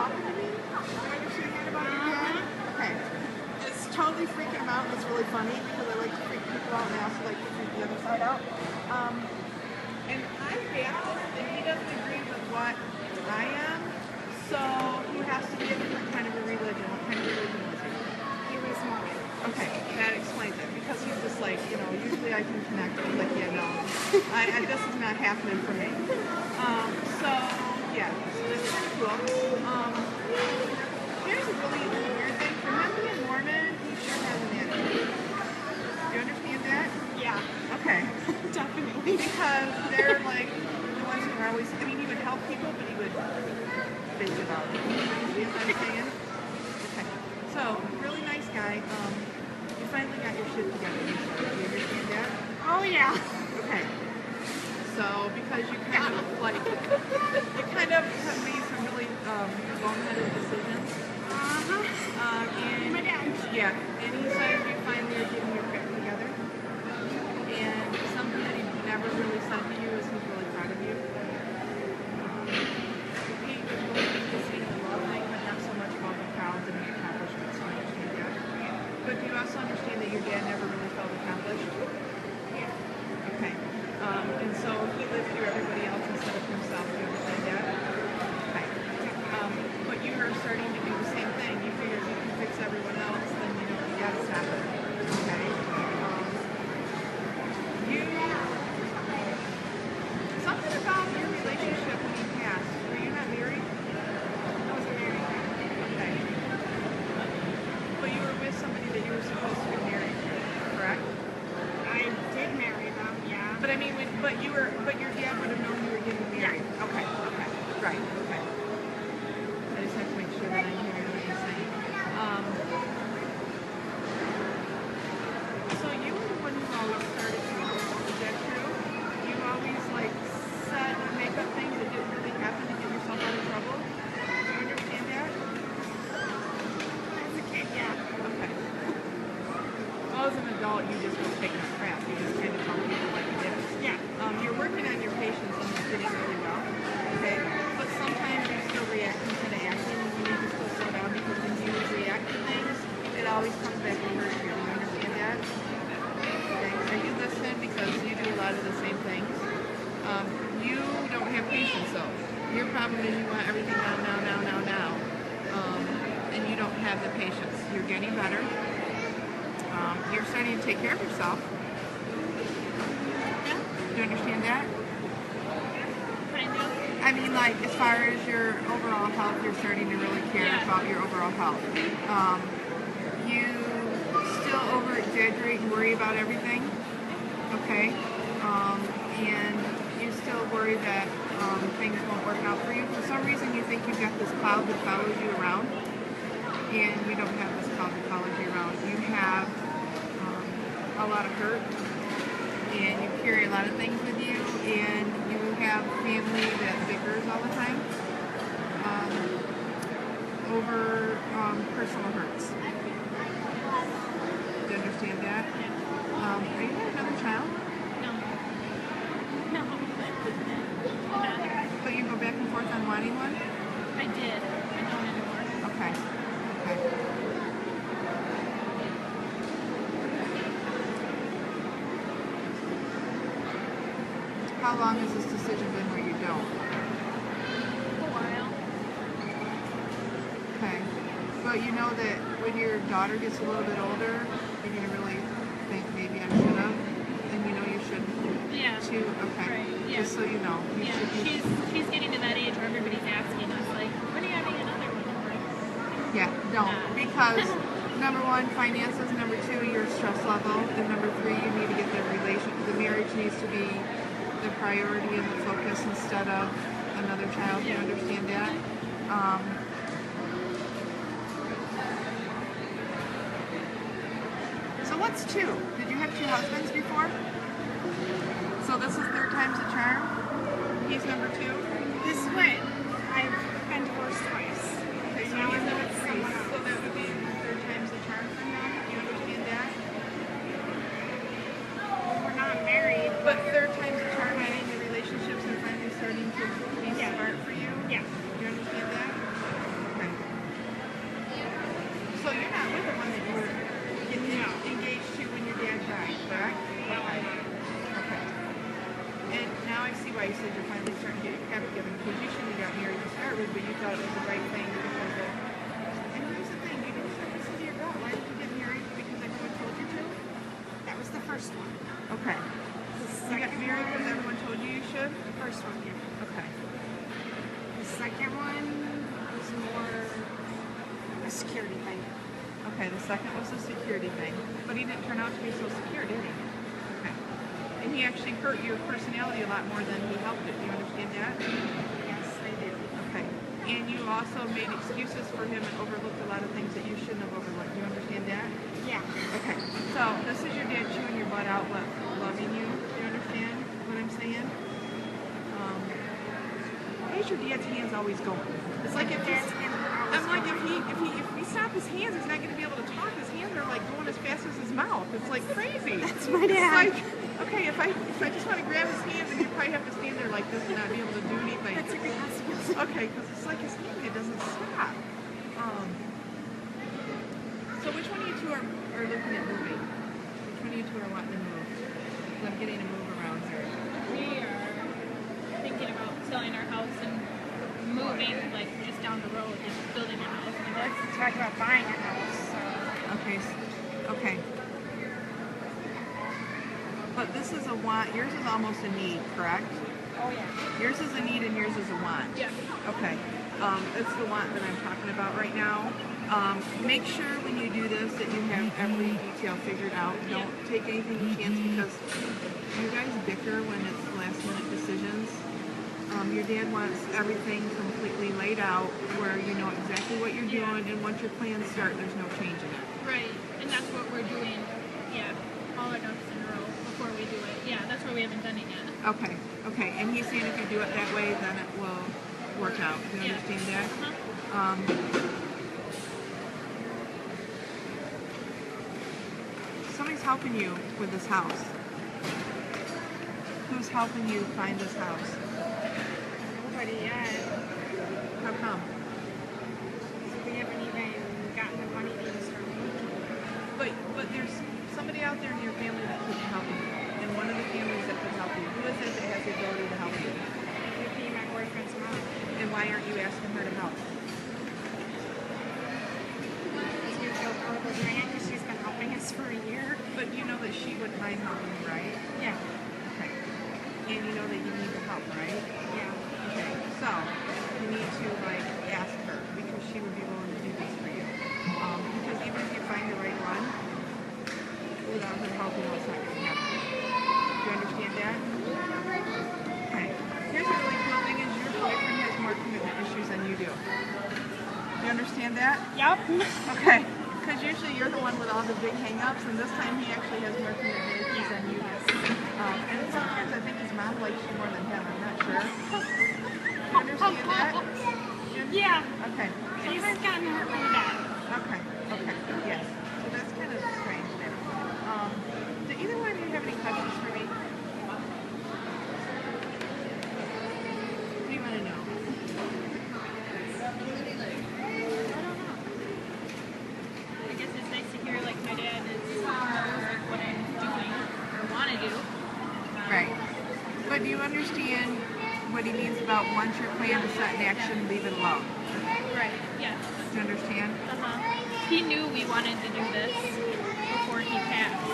talking to me? Do you understand that about your dad? Okay. It's totally freaking him out, and it's really funny because I like to freak people out, and I also like to freak the other side out. And I'm Baptist, and he doesn't agree with what I am, so he has to be a different kind of a religion. What kind of religion was he? He was Mormon. Okay, that explains it, because he's just like, usually I can connect with, like, this is not happening for me. So that's kind of cool. Here's a really weird thing. For him being Mormon, he sure has an attitude. Do you understand that? Yeah. Okay. Definitely. Because they're like the ones who are always, he would help people, but he would bitch about it. You understand what I'm saying? Okay. So, really nice guy. You finally got your shit together. Do you understand that? Oh, yeah. Okay. So, because you kind of have made some really boneheaded decisions. And My dad. Yeah, and he says you finally are getting your crap together. And something that he never really said to you is he's really proud of you. He was really just to see the love thing, but not so much about the crowds and the accomplishments. You understand that? But do you also understand that your dad never really felt accomplished? Yeah. Okay. And so he lived through everybody else instead of himself. Do you understand that? Okay. But you are starting to do the same thing. You figure if you can fix everyone else, then you gotta stop it. Okay. Something about your relationship when you passed. Were you not married? I wasn't married. Okay. But you were with somebody that you were supposed to be married to, correct? I did marry them, yeah. But I mean, but your dad would have known you were getting married. Yeah. Okay. Right. Okay. I just have to make sure that I'm hearing what you're saying. So you were the one who always started trouble. Is that true? You always said and make up things that didn't really happen to get yourself out of trouble. Do you understand that? As a kid, yeah. Okay. Well, as an adult, you just don't take no crap. You just kind of tell people like it is. Yeah. You're working on your patience and you're doing really well. Okay. But sometimes you're still reacting to the action and you need to still slow down because when you react to things, it always comes back to hurt you. Do you understand that? Okay. Are you listening? Because you do a lot of the same things. You don't have patience though. Your problem is you want everything now. And you don't have the patience. You're getting better. You're starting to take care of yourself. Yeah. Do you understand that? Kind of. I mean, as far as your overall health, you're starting to really care about your overall health. You still over-exaggerate and worry about everything, okay? And you still worry that things won't work out for you. For some reason, you think you've got this cloud that follows you around, and you don't have this cloud that follows you around. You have a lot of hurt, and you carry a lot of things with you, and you have family that bickers all the time over personal hurts. Do you understand that? Are you another child? No. But you go back and forth on wanting one? I did. I don't anymore. Okay. How long has this decision been where you don't? A while. Okay. But you know that when your daughter gets a little bit older, you're going to really think maybe I should have, and you know you shouldn't. Yeah. Too? Okay. Right. Yeah. Just so you know. You Yeah. should, She's getting to that age where everybody's asking us, like, when are you having another one? yeah, don't. Because number one, finances. Number two, your stress level. And number three, you need to get the marriage needs to be the priority and the focus instead of another child. You understand that? So what's two? Did you have two husbands before? So this is third time's the charm? He's number two? This is what I've been divorced twice. Okay, so Now he's I'm number with three. someone else. So that would be third time's the charm for him? You understand that? We're not married. But third time's the charm, meaning the relationships are finally starting to be smart for you? Yeah. Do you understand that? Okay. thought it was the right thing because of. And here's the thing: you didn't have to listen to your gut. Why did you get married? Because everyone told you to. That was the first one. Okay. The You got second married because one, everyone told you you should. the first one, yeah. Okay. The second one was more a security thing. Okay. The second was the security thing, but he didn't turn out to be so secure, did he? Okay. And he actually hurt your personality a lot more than he helped it. Do you understand that? Yes, I do. Okay. And you also made excuses for him and overlooked a lot of things that you shouldn't have overlooked. Do you understand that? Yeah. Okay. So this is your dad chewing your butt out, but loving you. Do you understand what I'm saying? Why is your dad's hands always going? It's like if he's, I'm like if we stop his hands, he's not going to be able to talk. His hands are like going as fast as his mouth. It's like crazy. That's my dad. It's like, okay, if I just want to grab his hands, and you probably have to stand there like this and not be able to do anything. That's a good possibility. Okay, because it's like his hand, it doesn't stop. So which one of you two are looking at moving? Which one of you two are wanting to move? 'Cause I'm getting a move around here. We are thinking about selling our house and moving, like, just down the road and building a house. And Let's talk about buying a house. Okay, okay. But this is a want. Yours is almost a need, correct? Oh yeah. Yours is a need and yours is a want. yeah. Okay. It's the want that I'm talking about right now. Make sure when you do this that you have every detail figured out. Don't take anything to chance because you guys bicker when it's last minute decisions. Your dad wants everything completely laid out where you know exactly what you're doing, and once your plans start, there's no changing it. Right. And that's what we're doing. Yeah. All our ducks in a row before we do it. Yeah, that's why we haven't done it yet. Okay, okay. And he's saying if you do it that way, then it will work out. Do you Yeah. understand that? Uh-huh. Somebody's helping you with this house. Who's helping you find this house? Nobody yet. How come? So we haven't even gotten the money to start looking. But there's somebody out there in your family that could help you, and one of the families that could help you. Who is it that has the ability to help you? It would be my boyfriend's mom. And why aren't you asking her to help? Because we feel horrible doing it because she's been helping us for a year. But you know that she would mind helping you, right? Yeah. Okay. And you know that you need the help, right? Yeah. Okay. So you need to like ask her because she would be willing to do this for you. Because even if you find the right one, without her help, you know it's not going to happen. Do you understand that? Okay. Here's the really cool thing is your boyfriend has more commitment issues than you do. Do you understand that? Yep. Okay. Because usually you're the one with all the big hang-ups, and this time he actually has more commitment issues than you do. And sometimes I think his mom likes you more than him. I'm not sure. Do you understand that? Yeah. Okay. She's gotten hurt really bad. Okay. Okay. Yes. So that's kind of strange there. Do either one of you have any questions for me? What do you want to know? I guess it's nice to hear, like, my dad knows like, what I'm doing or want to do. Right. But do you understand what he means about once your plan is set in action, leave it alone? Right. Yes. Do you understand? He knew we wanted to do this before he passed.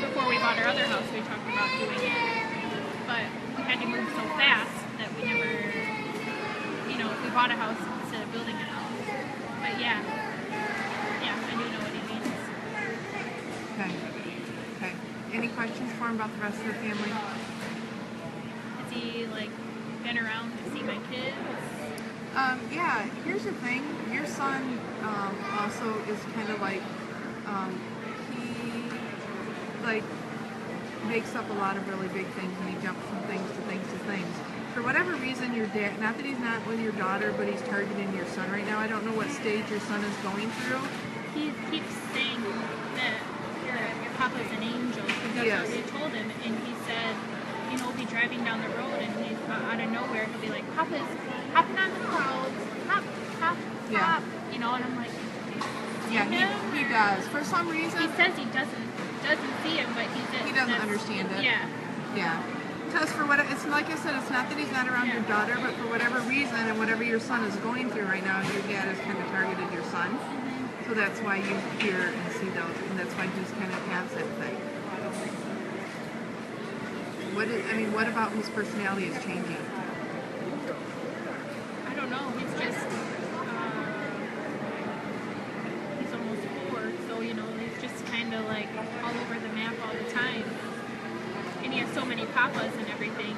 Before we bought our other house, we talked about doing it. But we had to move so fast that we never, we bought a house instead of building a house. But yeah, I do know what he means. Okay. Okay. Any questions for him about the rest of the family? Has he, like, been around to see my kids? Yeah, here's the thing. Your son also is kind of like, he like makes up a lot of really big things and he jumps from things to things to things. For whatever reason, your dad, not that he's not with your daughter, but he's targeting your son right now. I don't know what stage your son is going through. He keeps saying that your papa's an angel because Yes. that's what we told him. And he said, we'll be driving down the road and he's out of nowhere, he'll be like, Papa's hopping on the clouds, hop, hop, Yeah. hop. And I'm like, Yeah, he does. For some reason, he says he doesn't see him, but he doesn't understand it. Yeah. Yeah. Because it's like I said, it's not that he's not around your daughter, but for whatever reason and whatever your son is going through right now, your dad has kind of targeted your son. So that's why you hear and see those, and that's why he's kind of has that thing. What about his personality is changing? I don't know. He's just he's almost 4, so he's just kind of like all over the map all the time. And he has so many papas and everything.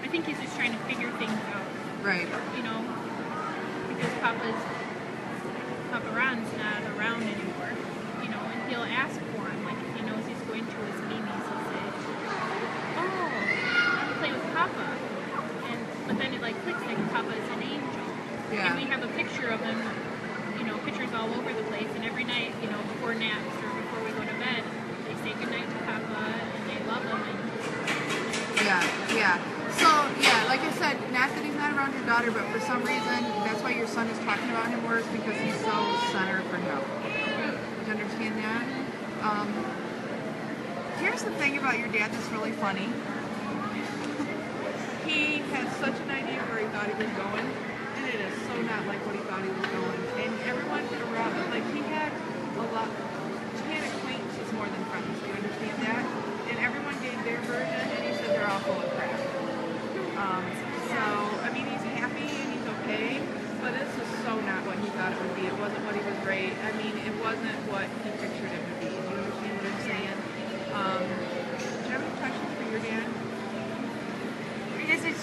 I think he's just trying to figure things out. Right. Because Papa Ron's not around anymore. And he'll ask for him. Like if he knows he's going to his Mimi's, he'll say, "Oh, I want to play with Papa." But then it like clicks like Papa is an angel. Yeah. And we have a picture of him, pictures all over the place. And every night, before naps or before we go to bed, they say goodnight to Papa and they love him. Yeah. So, like I said, not that he's not around your daughter, but for some reason, that's why your son is talking about him worse, because he's so centered for him. Do you understand that? Here's the thing about your dad that's really funny. He had such an idea where he thought he was going, and it is so not like what he thought he was going. And everyone around him, like he had acquaintances more than friends. Do you understand that? And everyone gave their version, and he said they're all full of crap. He's happy and he's okay, but this is so not what he thought it would be. It wasn't what he was raised. It wasn't what he pictured it would be. Do you understand what I'm saying? Do you have any questions for your dad? I guess I'm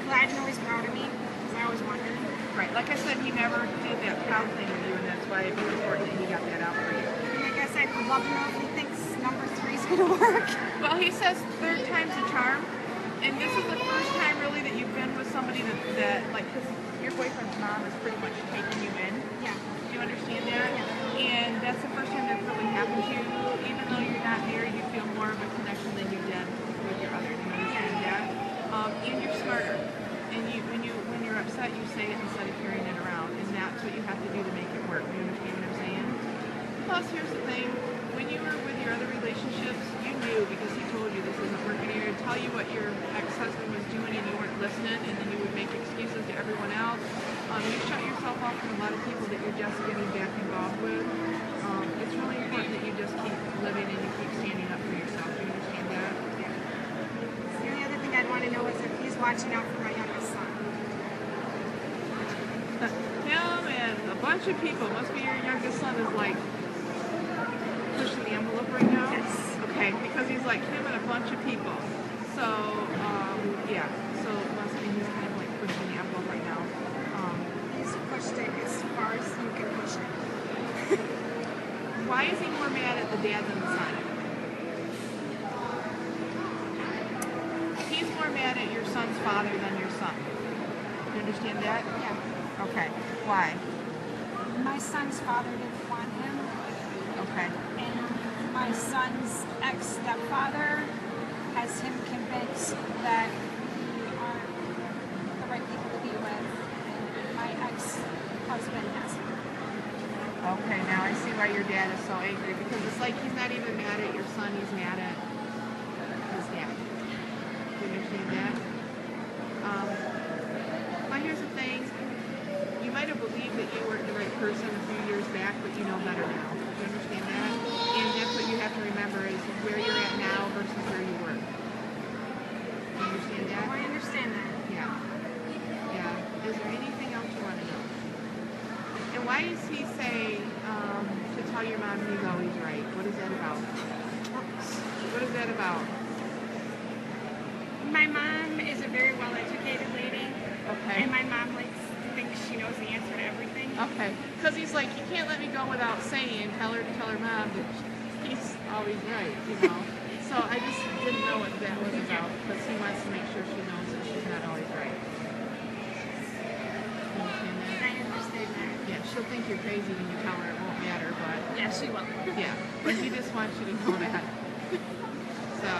glad to know he's proud of me, because I always wondered. Right, like I said, he never did that proud thing with you, and that's why it was important that he got that out for you. And I guess I'd love to know if he thinks number 3 is going to work. Well, he says third time's a charm. And this is the first time really that you've been with somebody that because your boyfriend's mom is pretty much taking you in. Yeah. Do you understand that? Yeah. And that's the first time that's really happened to you. Even though you're not married, you feel more of a connection than you did with your other. Do you understand that? And you're smarter. And when you're upset, you say it instead of carrying it around. And that's what you have to do to make it work. Do you understand what I'm saying? Plus, here's the thing. When you were with your other relationships, you knew because he told you this isn't working. He would tell you what your ex-husband was doing and you weren't listening, and then you would make excuses to everyone else. You shut yourself off from a lot of people that you're just getting back involved with. It's really important that you just keep living and you keep standing up for yourself. Do you understand that? The only other thing I'd want to know is if he's watching out for my youngest son. Him and a bunch of people. Must be your youngest son is like pushing the envelope right now? Yes. Okay, because he's like him and a bunch of people. So, so it must be he's kind of like pushing the envelope right now. He's pushed it as far as you can push it. Why is he more mad at the dad than the son? He's more mad at your son's father than your son. You understand that? Yeah. Okay. Why? My son's father didn't want him, Okay. and my son's ex-stepfather has him convinced that we aren't the right people to be with, and my ex-husband has him. Okay, now I see why your dad is so angry, because it's like he's not even mad at your son, he's mad at his dad. Do you understand that? Well, here's the thing. You might have believed that you weren't the right person a few years back, but you know better now. Do you understand that? And that's what you have to remember is where you're at now versus where you were. Do you understand that? Oh, I understand that. Yeah. Is there anything else you want to know? And why does he say to tell your mom he's always right? What is that about? What is that about? My mom is a very well-educated lady, Okay. and my mom likes to think she knows the answer to everything. Okay. Because he's like, you can't let me go without saying, tell her mom that he's always right, you know? So I just didn't know what that was about, because he wants to make sure she knows that she's not always right. You understand that? I understand that. Yeah, she'll think you're crazy when you tell her it won't matter, but Yeah, she will. yeah, but he just wants you to know that. So,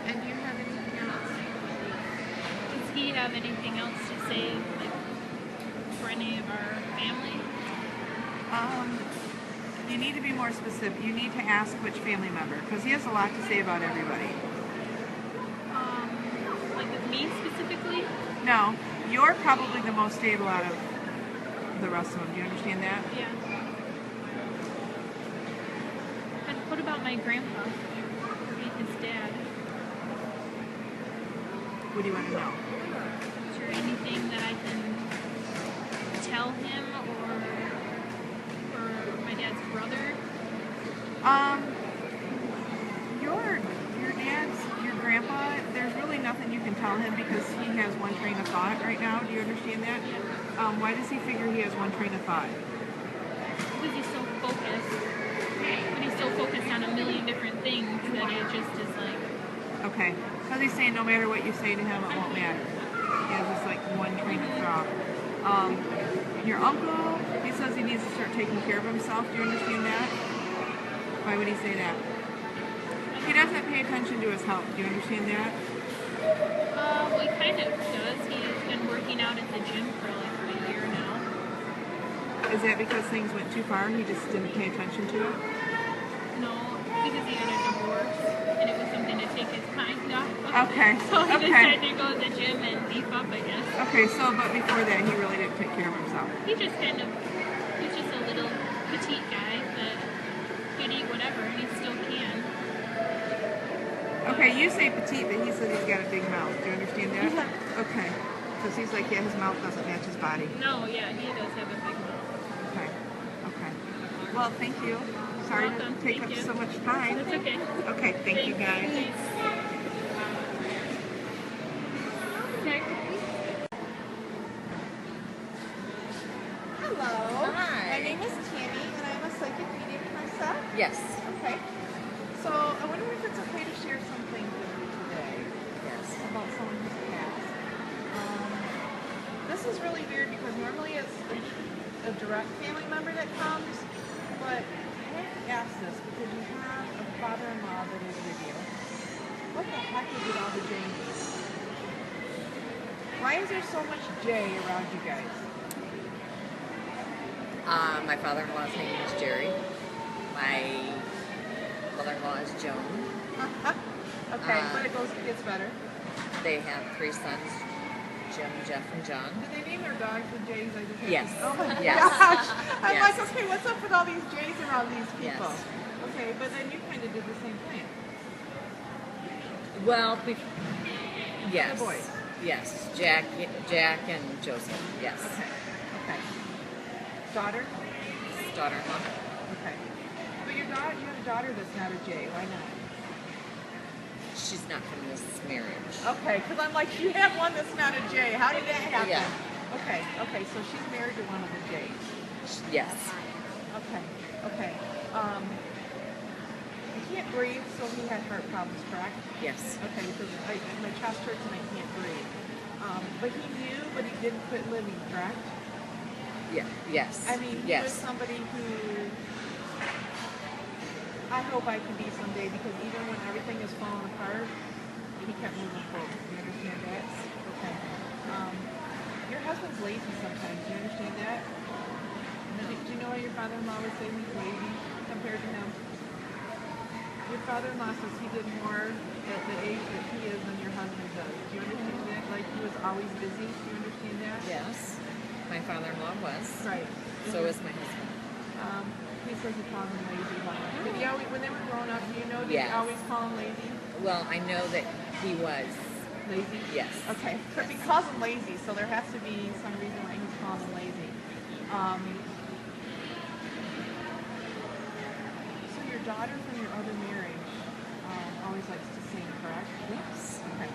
and do you have anything else? Does he have anything else to say, like, for any of our family? You need to be more specific. You need to ask which family member, because he has a lot to say about everybody. No, you're probably the most stable out of the rest of them. Do you understand that? Yeah. And what about my grandpa? Or his dad? What do you want to know? Is there anything that I can tell him or my dad's brother? Your grandpa, there's really nothing you can tell him because he has one train of thought right now. Do you understand that? Why does he figure he has one train of thought? Because he's so focused. But he's so focused on a million different things that it just is like... Okay. Because he's saying no matter what you say to him, it won't matter. He has this like one train of thought. Your uncle, he says he needs to start taking care of himself. Do you understand that? Why would he say that? He doesn't pay attention to his health. Do you understand that? Well, he kind of does. He's been working out at the gym for like a year now. Is that because things went too far and he just didn't pay attention to it? No, because he had a divorce and it was something to take his mind off of. Okay. So he Okay. decided to go to the gym and beef up, I guess. Okay, so but before that he really didn't take care of himself. He's just a little petite guy that could eat whatever and he still can. Okay, you say petite, but he says he's got a big mouth. Do you understand that? Okay. Because he's like, yeah, his mouth doesn't match his body. No, yeah, he does have a big mouth. Okay. Okay. Well, thank you. Sorry Welcome. to take Thank up you. so much time. That's okay. Okay, thank you guys. Thanks. Hello. Hi. My name is Tammy, and I'm a psychic medium myself. Yes. Okay. So I wonder if it's okay to share something with you today Yes. about someone who's passed. This is really weird because normally it's a direct family member that comes, but I have to ask this because you have a father-in-law that is with you. What the heck is with all the Jays? Why is there so much J around you guys? My father-in-law's name is Jerry. My mother-in-law is Joan. Okay, but it gets better. They have 3 sons, Jim, Jeff, and John. Did they name their dogs the Jays? I just Yes. Oh my Yes. gosh! I'm Yes. like, okay, what's up with all these Jays around these people? Yes. Okay, but then you kind of did the same thing. Well, yes. The boys. Yes. Jack and Joseph. Yes. Okay. Okay. Daughter? Daughter-in-law. Okay. But you have a daughter that's not a J. Why not? She's not from this marriage. Okay, because I'm like, you have one that's not a J. How did that happen? Yeah. Okay. Okay. So she's married to one of the J's. Yes. Okay. Okay. He can't breathe, so he had heart problems, correct? Yes. Okay, because my chest hurts and I can't breathe. But he knew, but he didn't quit living, correct? Yeah. Yes. I mean, he was yes. somebody who I hope I can be someday because even when everything is falling apart, he kept moving forward. Do you understand that? Okay. Your husband's lazy sometimes. Do you understand that? Do you know why your father-in-law would say he's lazy compared to him? Your father-in-law says he did more at the age that he is than your husband does. Do you understand that? Like he was always busy. Do you understand that? Yes. My father-in-law was. Right. So is my husband. He says he calls him lazy. Did he always, when they were growing up, do you know, did Yes. he always call him lazy? Well, I know that he was. Lazy? Yes. Okay. Because he calls him lazy, so there has to be some reason why he's calling him lazy. So your daughter from your other marriage always likes to sing, correct? Yes. Okay.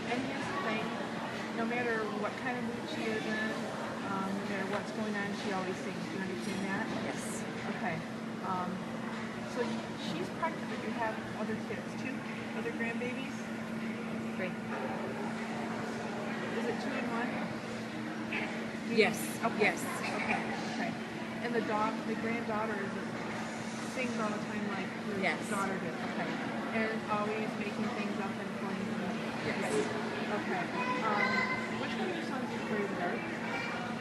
And here's the thing, no matter what kind of mood she is in, no matter what's going on, she always sings. Do you understand that? Yes. Okay. So she's pregnant, but you have other kids, 2 other grandbabies? 3. Is it 2 and 1? Yes. Okay. Yes. Okay. Okay. And the granddaughter sings all the time like your Yes. daughter did. Okay. And always making things up and playing. Yes. Okay. Which one of your sons is afraid of the dark?